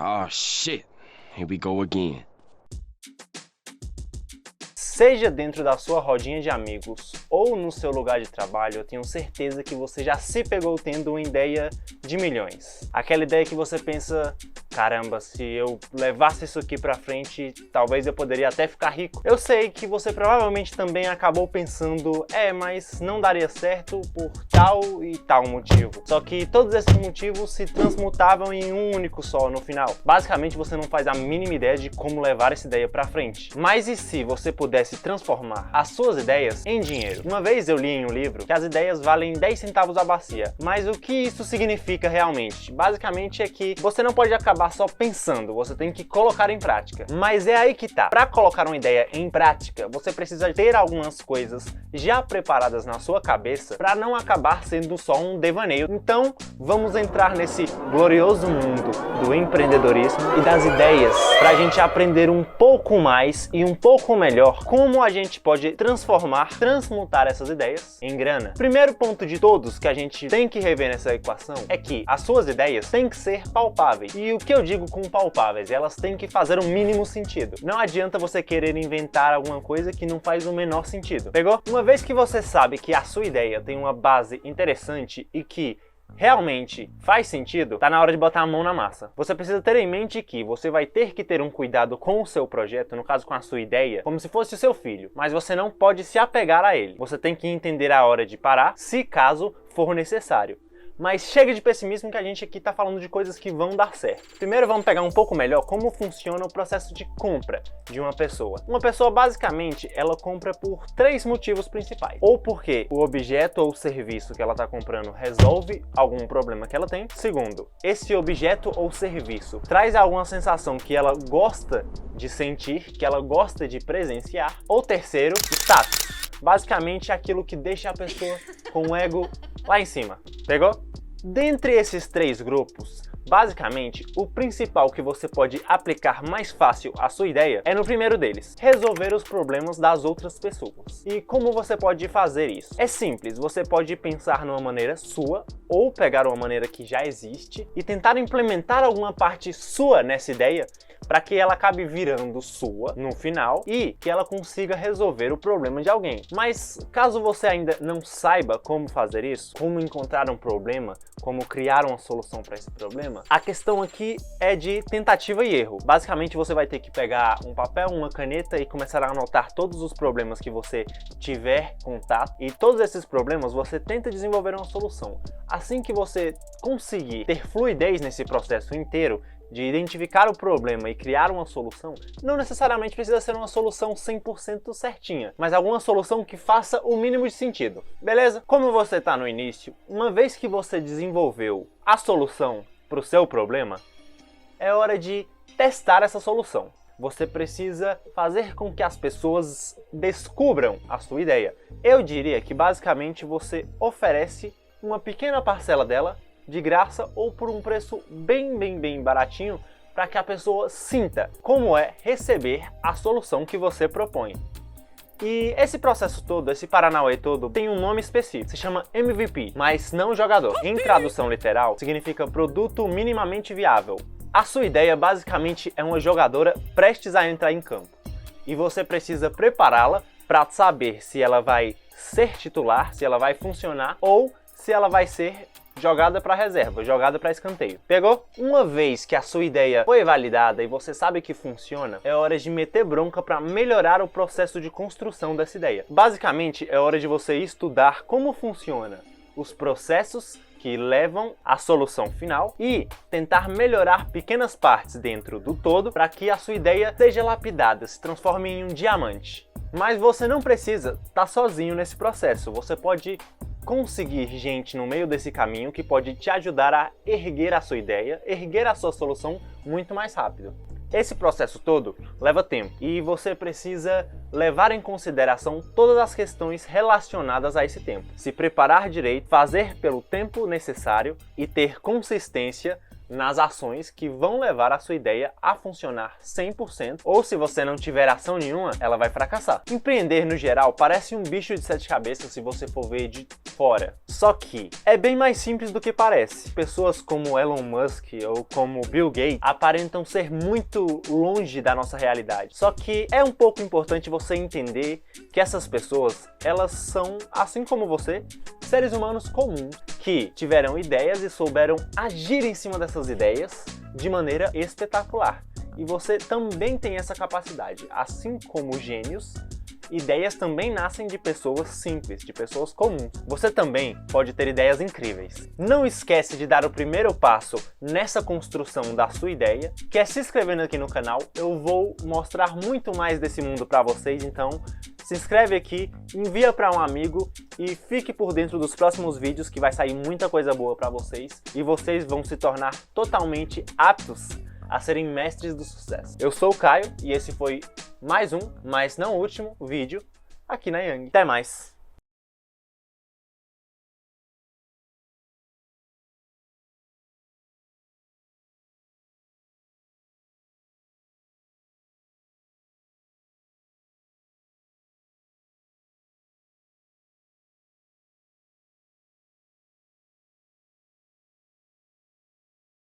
Oh shit, here we go again. Seja dentro da sua rodinha de amigos ou no seu lugar de trabalho, eu tenho certeza que você já se pegou tendo uma ideia de milhões. Aquela ideia que você pensa, caramba, se eu levasse isso aqui pra frente, talvez eu poderia até ficar rico. Eu sei que você provavelmente também acabou pensando, mas não daria certo por tal e tal motivo. Só que todos esses motivos se transmutavam em um único só no final. Basicamente você não faz a mínima ideia de como levar essa ideia pra frente. Mas e se você pudesse transformar as suas ideias em dinheiro? Uma vez eu li em um livro que as ideias valem 10 centavos a bacia. Mas o que isso significa realmente? Basicamente é que você não pode acabar só pensando, você tem que colocar em prática. Mas é aí que tá. Para colocar uma ideia em prática, você precisa ter algumas coisas já preparadas na sua cabeça para não acabar sendo só um devaneio. Então, vamos entrar nesse glorioso mundo do empreendedorismo e das ideias para a gente aprender um pouco mais e um pouco melhor como a gente pode transmutar essas ideias em grana. Primeiro ponto de todos que a gente tem que rever nessa equação é que as suas ideias têm que ser palpáveis. E o que eu digo com palpáveis? Elas têm que fazer o mínimo sentido. Não adianta você querer inventar alguma coisa que não faz o menor sentido. Pegou? Uma vez que você sabe que a sua ideia tem uma base interessante e que realmente faz sentido, tá na hora de botar a mão na massa. Você precisa ter em mente que você vai ter que ter um cuidado com o seu projeto, no caso com a sua ideia, como se fosse o seu filho, mas você não pode se apegar a ele. Você tem que entender a hora de parar, se caso for necessário. Mas chega de pessimismo que a gente aqui tá falando de coisas que vão dar certo. Primeiro vamos pegar um pouco melhor como funciona o processo de compra de uma pessoa. Uma pessoa basicamente ela compra por 3 motivos principais. Ou porque o objeto ou serviço que ela tá comprando resolve algum problema que ela tem. Segundo, esse objeto ou serviço traz alguma sensação que ela gosta de sentir, que ela gosta de presenciar. Ou terceiro, status. Basicamente aquilo que deixa a pessoa com o ego lá em cima. Pegou? Dentre esses 3 grupos, basicamente, o principal que você pode aplicar mais fácil à sua ideia é no primeiro deles, resolver os problemas das outras pessoas. E como você pode fazer isso? É simples, você pode pensar numa maneira sua ou pegar uma maneira que já existe e tentar implementar alguma parte sua nessa ideia para que ela acabe virando sua no final e que ela consiga resolver o problema de alguém. Mas caso você ainda não saiba como fazer isso, como encontrar um problema, como criar uma solução para esse problema, a questão aqui é de tentativa e erro. Basicamente você vai ter que pegar um papel, uma caneta e começar a anotar todos os problemas que você tiver contato e todos esses problemas você tenta desenvolver uma solução. Assim que você conseguir ter fluidez nesse processo inteiro, de identificar o problema e criar uma solução, não necessariamente precisa ser uma solução 100% certinha, mas alguma solução que faça o mínimo de sentido, beleza? Como você está no início, uma vez que você desenvolveu a solução para o seu problema, é hora de testar essa solução. Você precisa fazer com que as pessoas descubram a sua ideia. Eu diria que basicamente você oferece uma pequena parcela dela de graça ou por um preço bem baratinho para que a pessoa sinta como é receber a solução que você propõe. E esse processo todo, esse paranauê todo, tem um nome específico, se chama MVP, mas não jogador. Em tradução literal, significa produto minimamente viável. A sua ideia basicamente é uma jogadora prestes a entrar em campo. E você precisa prepará-la para saber se ela vai ser titular, se ela vai funcionar ou se ela vai ser jogada para reserva, jogada para escanteio. Pegou? Uma vez que a sua ideia foi validada e você sabe que funciona, é hora de meter bronca para melhorar o processo de construção dessa ideia. Basicamente, é hora de você estudar como funciona os processos que levam à solução final e tentar melhorar pequenas partes dentro do todo para que a sua ideia seja lapidada, se transforme em um diamante. Mas você não precisa estar sozinho nesse processo, você pode conseguir gente no meio desse caminho que pode te ajudar a erguer a sua ideia, erguer a sua solução muito mais rápido. Esse processo todo leva tempo e você precisa levar em consideração todas as questões relacionadas a esse tempo. Se preparar direito, fazer pelo tempo necessário e ter consistência nas ações que vão levar a sua ideia a funcionar 100%, ou se você não tiver ação nenhuma, ela vai fracassar. Empreender no geral parece um bicho de 7 cabeças se você for ver de fora. Só que é bem mais simples do que parece. Pessoas como Elon Musk ou como Bill Gates aparentam ser muito longe da nossa realidade. Só que é um pouco importante você entender que essas pessoas, elas são, assim como você, seres humanos comuns que tiveram ideias e souberam agir em cima dessas ideias de maneira espetacular. E você também tem essa capacidade. Assim como gênios, ideias também nascem de pessoas simples, de pessoas comuns. Você também pode ter ideias incríveis. Não esquece de dar o primeiro passo nessa construção da sua ideia, que é se inscrevendo aqui no canal. Eu vou mostrar muito mais desse mundo para vocês, então se inscreve aqui, envia para um amigo e fique por dentro dos próximos vídeos que vai sair muita coisa boa para vocês e vocês vão se tornar totalmente aptos a serem mestres do sucesso. Eu sou o Caio e esse foi mais um, mas não último, vídeo aqui na Yang. Até mais!